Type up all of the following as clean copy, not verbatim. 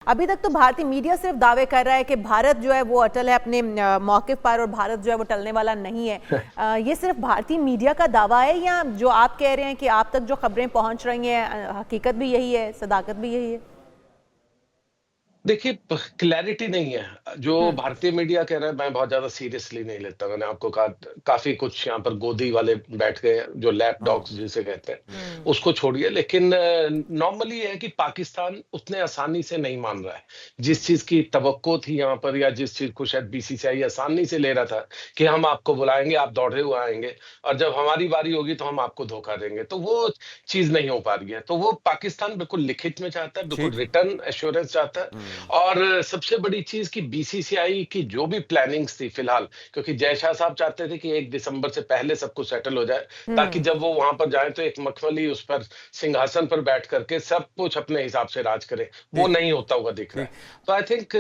अभी तक तो भारतीय मीडिया सिर्फ दावे कर रहा है कि भारत जो है वो अटल है अपने मौक़िफ़ पर और भारत जो है वो टलने वाला नहीं है। ये सिर्फ भारतीय मीडिया का दावा है या जो आप कह रहे हैं कि आप तक जो खबरें पहुंच रही हैं हकीकत भी यही है, सदाकत भी यही है? देखिए, क्लैरिटी नहीं है। जो हम्म। भारतीय मीडिया कह रहा है, मैं बहुत ज़्यादा सीरियसली नहीं लेता। मैंने आपको कहा काफ़ी कुछ यहाँ पर गोदी वाले बैठ गए हैं, जो लैप डॉग्स जिसे कहते हैं, हम्म। उसको छोड़िए। लेकिन नॉर्मली ये है कि पाकिस्तान उतने आसानी से नहीं मान रहा है। जिस चीज़ की तवक्को थी यहाँ पर या जिस चीज़ को शायद बीसीसीआई आसानी से ले रहा था कि हम आपको बुलाएँगे, आप दौड़े हुए आएँगे और जब हमारी बारी होगी तो हम आपको धोखा देंगे, तो वो चीज़ नहीं हो पा रही है। तो वो पाकिस्तान बिल्कुल लिखित में चाहता है, बिल्कुल ठीक। रिटर्न एश्योरेंस चाहता है। और सबसे बड़ी चीज़ कि बीसीसीआई की जो भी प्लानिंग्स थी फिलहाल, क्योंकि जय शाह साहब चाहते थे कि 1 दिसंबर से पहले सब कुछ सेटल हो जाए, ताकि हम्म। जब वो वहाँ पर जाएँ तो एक मखमली उस पर सिंहासन पर बैठ करके सब कुछ अपने हिसाब से राज करें। वो ठीक। नहीं होता हुआ दिख रहा ठीक। है। तो आई थिंक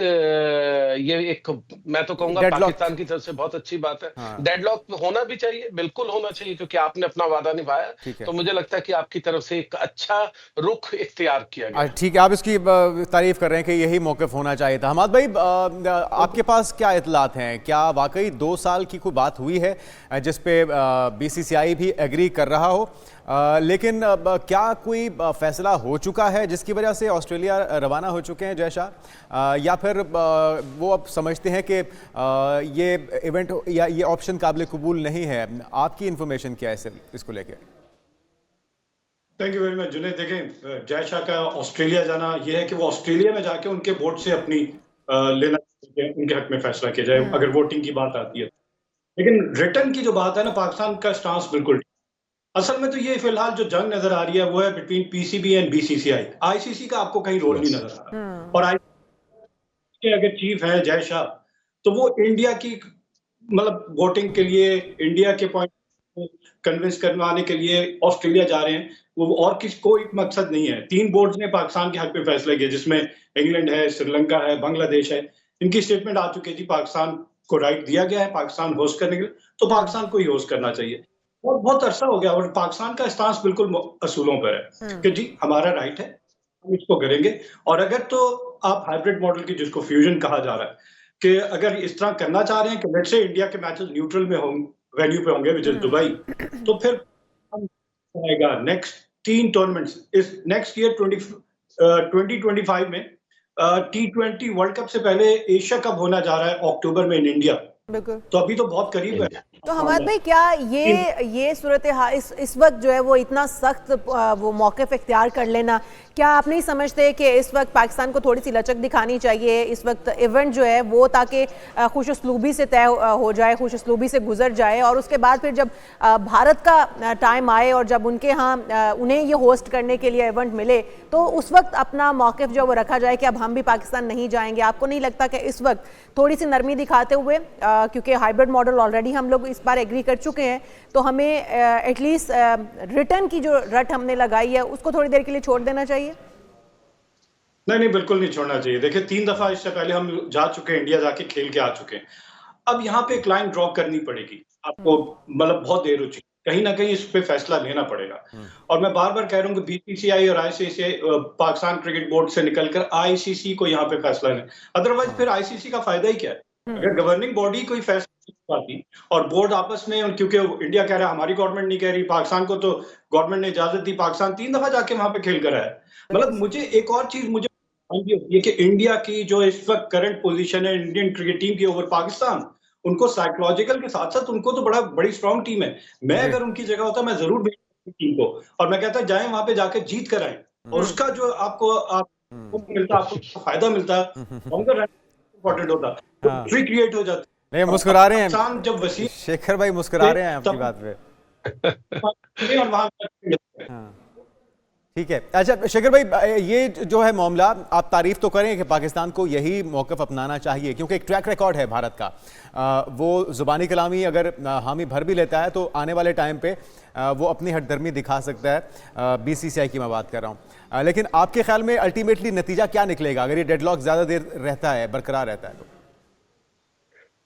ये एक, मैं तो कहूँगा डेडलॉक। पाकिस्तान की तरफ से बहुत अच्छी बात है। हाँ। डेडलॉक होना भी चाहिए, बिल्कुल होना चाहिए, क्योंकि आपने अपना वादा निभाया। ठीक है। तो मुझे लगता है कि आपकी तरफ से एक अच्छा रुख इख्तियार किया गया। ठीक है, आप इसकी तारीफ कर रहे हैं कि यही मौक़िफ़ होना चाहिए था। हमाद भाई, आपके पास क्या इत्तलात हैं? क्या वाकई 2 साल की कोई बात हुई है जिस पे बीसीसीआई भी एग्री कर रहा हो, लेकिन क्या कोई फैसला हो चुका है जिसकी वजह से ऑस्ट्रेलिया रवाना हो चुके हैं जय शाह, या फिर वो अब समझते हैं कि ये इवेंट या ये ऑप्शन काबिल कबूल नहीं है? आपकी इन्फॉर्मेशन क्या है इसको लेके? Thank you very much Junaid. देखें, जय शाह का ऑस्ट्रेलिया जाना यह है कि वो ऑस्ट्रेलिया में जाके उनके वोट से अपनी लेना उनके हक में फैसला किया जाए अगर वोटिंग की बात आती है। लेकिन रिटर्न की जो बात है ना, पाकिस्तान का स्टांस बिल्कुल असल में तो ये फिलहाल जो जंग नजर आ रही है वो है between PCB and BCCI. ICC का आपको कहीं रोल नहीं नजर आ रहा। और आईसीसी के अगर चीफ है जय शाह, तो वो इंडिया की मतलब वोटिंग के लिए इंडिया के पॉइंट को कन्विंस करवाने के लिए ऑस्ट्रेलिया जा रहे हैं। वो और किसी कोई मकसद नहीं है। 3 बोर्ड्स ने पाकिस्तान के हक में फैसला किया, जिसमें इंग्लैंड है, श्रीलंका है, बांग्लादेश है। इनकी स्टेटमेंट आ चुकी है जी, पाकिस्तान को राइट दिया गया है पाकिस्तान होस्ट करने के लिए, तो पाकिस्तान को ही होस्ट करना चाहिए। और बहुत अरसा हो गया और पाकिस्तान का स्टांस बिल्कुल असूलों पर है कि जी हमारा राइट है, हम इसको करेंगे। और अगर तो आप हाइब्रिड मॉडल की, जिसको फ्यूजन कहा जा रहा है, कि अगर इस तरह करना चाह रहे हैं कि लेट्स से इंडिया के मैचेस न्यूट्रल में होंगे, वेन्यू पे होंगे विच इज दुबई, तो फिर हम आएगा नेक्स्ट 3 टूर्नामेंट्स इस नेक्स्ट ईयर 2025 में T20 वर्ल्ड कप से पहले एशिया कप होना जा रहा है अक्टूबर में इन इंडिया। बिल्कुल। तो अभी तो बहुत करीब है। तो हमाद भाई, क्या ये सूरत हाल इस वक्त जो है वो इतना सख्त वो मौक़िफ़ इख्तियार कर लेना, क्या आप नहीं समझते कि इस वक्त पाकिस्तान को थोड़ी सी लचक दिखानी चाहिए इस वक्त इवेंट जो है वो, ताकि खुश उसलूबी से तय हो जाए, खुश उसलूबी से गुजर जाए, और उसके बाद फिर जब भारत का टाइम आए और जब उनके यहाँ उन्हें ये होस्ट करने के लिए इवेंट मिले, तो उस वक्त अपना मौक़िफ़ जो वो रखा जाए कि अब हम भी पाकिस्तान नहीं जाएंगे? आपको नहीं लगता कि इस वक्त थोड़ी सी नरमी दिखाते हुए, क्योंकि हाइब्रिड मॉडल ऑलरेडी हम लोग इस बार एग्री कर चुके हैं, तो हमें एटलीस्ट रिटर्न की जो रट हमने लगाई है उसको थोड़ी देर के लिए छोड़ देना चाहिए? नहीं, बिल्कुल नहीं छोड़ना चाहिए। देखिए, 3 दफा इससे पहले हम जा चुके हैं, इंडिया जाके खेल के आ चुके हैं। अब यहाँ पे एक लाइन ड्रॉ करनी पड़ेगी आपको, मतलब बहुत देर हो चुकी, कहीं ना कहीं इस पे फैसला लेना पड़ेगा। और मैं बार बार कह रहा हूँ कि बीसीसीआई और आईसीसी, पाकिस्तान क्रिकेट बोर्ड से निकलकर आईसीसी को यहाँ पे फैसला लेना, अदरवाइज फिर आईसीसी का फायदा ही क्या है? अगर गवर्निंग बॉडी कोई फैसला नहीं पाती और बोर्ड आपस में, क्योंकि इंडिया कह रहा है हमारी गवर्नमेंट नहीं कह रही, पाकिस्तान को तो गवर्नमेंट ने इजाजत दी, पाकिस्तान 3 दफा जाके वहां पे खेल कर आया है। मतलब मुझे एक और चीज मुझे ये कि इंडिया की जो इस वक्त करंट पोजीशन है इंडियन क्रिकेट टीम की ओवर पाकिस्तान, उनको साइकोलॉजिकल के साथ साथ उनको तो बड़ी स्ट्रांग टीम है। मैं अगर उनकी जगह होता मैं जरूर भेजता टीम को, और मैं कहता जाए वहां पे जाके जीत कर आए, और उसका जो आपको मिलता, आपको फायदा मिलता, लॉन्गर रन इंपॉर्टेंट होता, तो फ्री क्रिएट हो जाता। नहीं, मुस्कुरा रहे हैं जब वसीम शेखर भाई, मुस्कुरा रहे हैं आपकी बात पे। और वहां ठीक है। अच्छा शेखर भाई, ये जो है मामला, आप तारीफ तो करें कि पाकिस्तान को यही मौक़िफ़ अपनाना चाहिए, क्योंकि एक ट्रैक रिकॉर्ड है भारत का। वो ज़ुबानी कलामी अगर हामी भर भी लेता है तो आने वाले टाइम पे वो अपनी हठधर्मी दिखा सकता है। बीसीसीआई की मैं बात कर रहा हूँ। लेकिन आपके ख्याल में अल्टीमेटली नतीजा क्या निकलेगा अगर ये डेडलॉक ज़्यादा देर रहता है, बरकरार रहता है तो?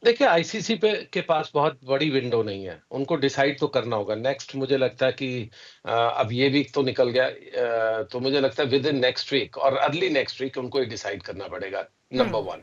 देखिए आईसीसी पे के पास बहुत बड़ी विंडो नहीं है, उनको डिसाइड तो करना होगा। नेक्स्ट मुझे लगता है कि अब ये वीक तो निकल गया, तो मुझे लगता है विद इन नेक्स्ट वीक और अर्ली नेक्स्ट वीक उनको ये डिसाइड करना पड़ेगा, नंबर हम्म। 1।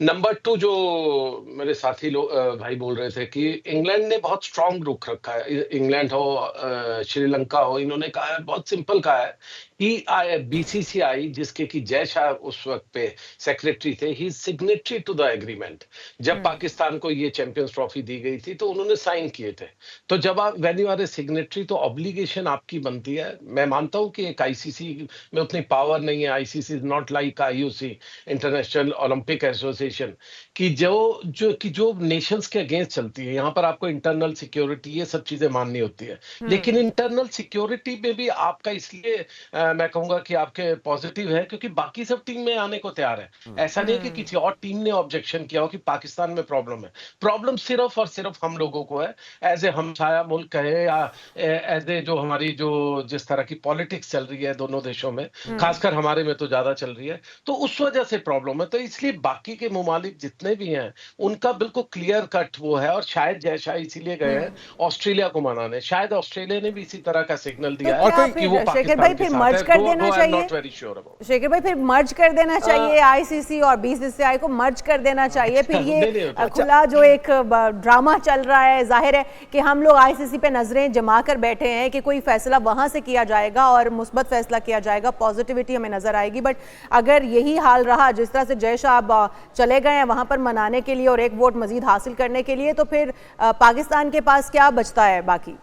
नंबर 2, जो मेरे साथी लोग भाई बोल रहे थे कि इंग्लैंड ने बहुत स्ट्रांग रुख रखा है। इंग्लैंड हो, श्रीलंका हो, इन्होंने कहा है, बहुत सिंपल कहा है कि बीसीसीआई, जिसके कि जय शाह उस वक्त पे सेक्रेटरी थे, ही सिग्नेटरी टू द एग्रीमेंट। जब हम्म। पाकिस्तान को ये चैंपियंस ट्रॉफी दी गई थी तो उन्होंने साइन किए थे। तो जब आप when you are a signatory तो ऑब्लिगेशन आपकी बनती है। मैं मानता हूं कि एक आईसीसी में उतनी पावर नहीं है, ICC is not like IUC, international Olympic association, कि जो नेशंस के अगेंस्ट चलती है। यहाँ पर आपको इंटरनल सिक्योरिटी, ये सब चीजें माननी होती है। लेकिन इंटरनल सिक्योरिटी में भी आपका इसलिए मैं कहूंगा कि आपके पॉजिटिव है क्योंकि बाकी सब टीम में आने को तैयार है। ऐसा नहीं है कि किसी और टीम ने ऑब्जेक्शन किया हो कि पाकिस्तान में प्रॉब्लम है। प्रॉब्लम सिर्फ और सिर्फ हम लोगों को है, एज ए हमसाया मुल्क है, या एज ए जो हमारी जो जिस तरह की पॉलिटिक्स चल रही है दोनों देशों में, खासकर हमारे में तो ज्यादा चल रही है, तो उस वजह से प्रॉब्लम है। तो इसलिए बाकी के ममालिक जितने भी हैं उनका बिल्कुल क्लियर कट वो है। और शायद जय शाह इसीलिए गए हैं ऑस्ट्रेलिया को मनाने। शायद ऑस्ट्रेलिया ने भी इसी तरह का सिग्नल तो दिया और क्या है कोई कि वो फिर शेखर भाई पाकिस्तान के फिर साथ मर्ज है। कर दो देना आई एम चाहिए? Not very sure about. Shekhar भाई फिर मर्ज कर देना चाहिए, आईसीसी और बीसीसीआई को मर्ज कर देना चाहिए। फिर नहीं, नहीं ये होता। खुला जो एक ड्रामा चल रहा है, जाहिर है कि हम लोग आईसीसी पे नजरें जमा कर बैठे हैं कि कोई फैसला वहां से किया जाएगा और मुस्बत फैसला किया जाएगा, पॉजिटिविटी हमें नजर आएगी। बट अगर यही हाल रहा, जिस तरह से जय शाह चले गए हैं वहां पर मनाने के लिए और एक वोट मजीद हासिल करने के लिए, तो फिर पाकिस्तान के पास क्या बचता है बाकी?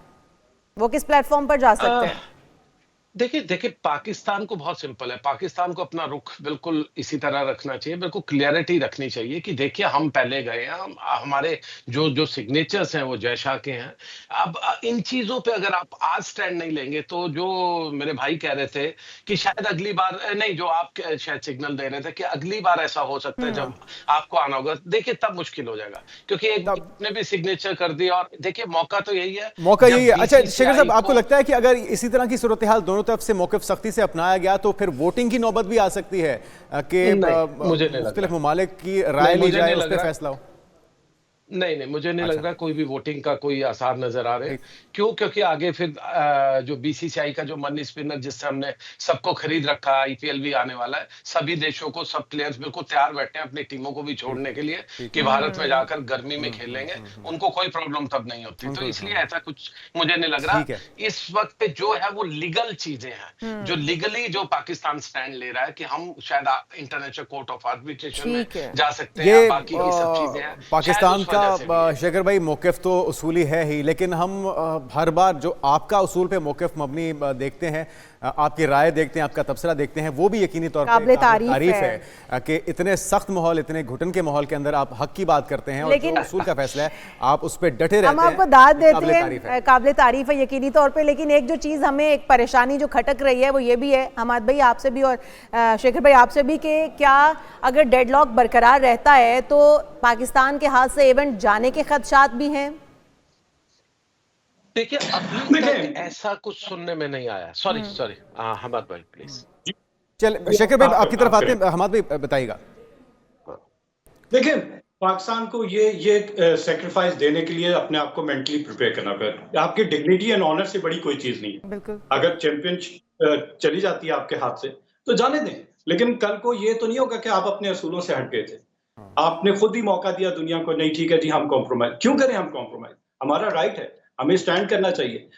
वो किस प्लेटफॉर्म पर जा सकते हैं? देखिए पाकिस्तान को बहुत सिंपल है। पाकिस्तान को अपना रुख बिल्कुल इसी तरह रखना चाहिए, बिल्कुल क्लियरिटी रखनी चाहिए कि देखिए हम पहले गए हैं, हमारे जो जो सिग्नेचर्स हैं वो जय शाह के हैं। अब इन चीजों पे अगर आप आज स्टैंड नहीं लेंगे तो जो मेरे भाई कह रहे थे कि शायद अगली बार नहीं, जो आप शायद सिग्नल दे रहे थे कि अगली बार ऐसा हो सकता है जब आपको आना होगा, देखिए तब मुश्किल हो जाएगा क्योंकि एक ने भी सिग्नेचर कर दिया। और देखिए मौका तो यही है, मौका यही है। जब अच्छा शेखर साहब, BCCI आपको लगता है कि अगर इसी तरह की सूरत हाल दोनों तरफ से मौक़िफ़ सख्ती से अपनाया गया तो फिर वोटिंग की नौबत भी आ सकती है कि मुझे नहीं मुख्तलिफ लगता। ममालिक की राय ली मुझे जाए, नहीं उस लग पर रहा। फैसला हो? नहीं, मुझे नहीं लग अच्छा, रहा कोई भी वोटिंग का कोई आसार नज़र आ रहे। ठीक। क्यों? क्योंकि आगे फिर जो बीसीसीआई का जो मनी स्पिनर जिससे हमने सबको खरीद रखा है, आईपीएल भी आने वाला है। सभी देशों को, सब प्लेयर्स बिल्कुल तैयार बैठे हैं अपनी टीमों को भी छोड़ने के लिए ठीक कि है। भारत में जाकर गर्मी में खेल लेंगे। उनको कोई प्रॉब्लम तब नहीं होती। तो उनको इसलिए ऐसा कुछ मुझे नहीं लग रहा। ठीक है। इस वक़्त पे जो है वो लीगल चीज़ें हैं, जो लीगली जो पाकिस्तान स्टैंड ले रहा है कि हम शायद इंटरनेशनल कोर्ट ऑफ आर्बिट्रेशन में ठीक है। जा सकते हैं ये या बाकी की सब चीज़ें हैं। शायद पाकिस्तान उस वजह से भी का है। शेखर भाई मौक़िफ़ तो उसूली है ही, लेकिन हम हर बार जो आपका उसूल पे मौक़िफ़ मबनी देखते हैं, आपकी राय देखते हैं, आपका तबसरा देखते हैं, वो भी यकीनी तौर पे काबिले काबिल तारीफ है कि इतने सख्त माहौल, इतने घुटन के माहौल के अंदर आप हक की बात करते हैं और लेकिन जो उसूल का फैसला है आप उस पर डटे रहते हैं। हम आपको दाद देते काबिले तारीफ है। हैं, काबिले तारीफ है यकीनी तौर पे। लेकिन एक जो चीज़ हमें एक परेशानी जो खटक रही है वो ये भी है, हमाद भाई आपसे भी और शेखर भाई आपसे भी, कि क्या अगर डेडलॉक बरकरार रहता है तो पाकिस्तान के हाथ से इवेंट जाने के खदशात भी हैं? देखिए अभी देखिए तक ऐसा कुछ सुनने में नहीं आया। सॉरी हमाद भाई प्लीज। चल शेखर भाई आपकी तरफ आते करें। हैं, हमाद भाई बताइएगा। देखिए पाकिस्तान को ये सेक्रीफाइस देने के लिए अपने आप को मेंटली प्रिपेयर करना पड़ेगा। आपकी डिग्निटी एंड ऑनर से बड़ी कोई चीज नहीं है। बिल्कुल। अगर चैंपियनशिप चली जाती है आपके हाथ से तो जाने दें, लेकिन कल को ये तो नहीं होगा कि आप अपने असूलों से हट गए थे। आपने खुद ही मौका दिया दुनिया को, नहीं ठीक है जी हम कॉम्प्रोमाइज क्यों करें, हम कॉम्प्रोमाइज हमारा राइट है, हमें स्टैंड करना चाहिए।